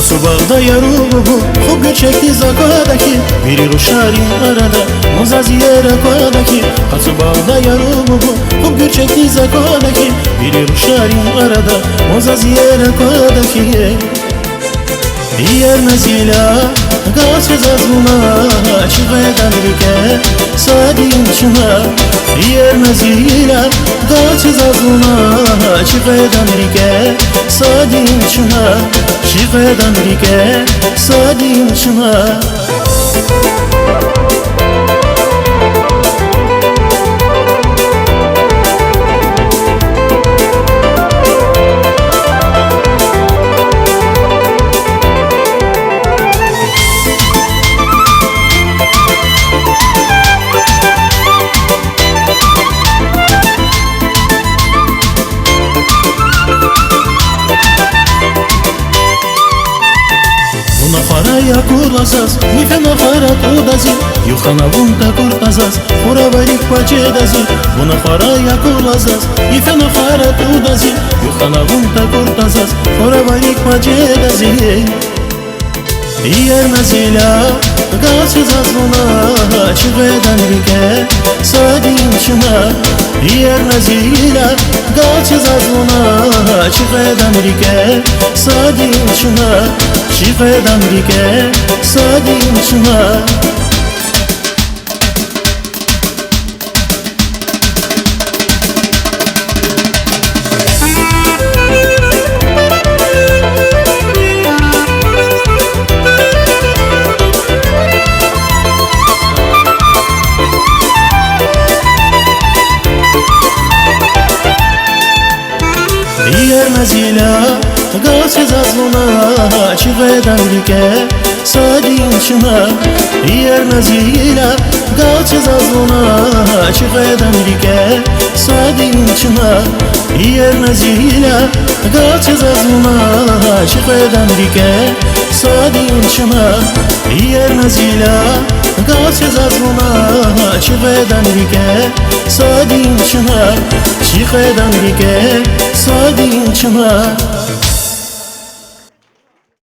خاصو باغدا یارو بو خوب گرچکتی زاکادکی میری رو شاری آرادا مزازیه رکادکی خاصو باغدا یارو بو خوب گرچکتی زاکادکی میری رو شاری آرادا مزازیه رکادکی Yer mezila gaz zazluna çıveda birike sadin şuna Yer mezila gaz zazluna çıveda birike sadin şuna çıveda birike sadin şuna Харая курласас, нифена хара тудази, юхана вунта куртасас, хура варик пачедази. Буна харая курласас, нифена хара тудази, юхана вунта куртасас, хура варик пачедази. Yer mezila gaz zazluna çıvedan rike sadin şuna Yer mezila gaz zazluna çıvedan rike sadin şuna çıvedan rike sadin şuna Yer mezila gaz zazluna çıvedan rike sadin şuna Yer mezila gaz zazluna çıvedan rike sadin şuna Yer mezila gaz zazluna çıvedan rike sadin şuna Yer mezila gaz zazluna çıvedan rike sadin şuna çıvedan rike sadin şuna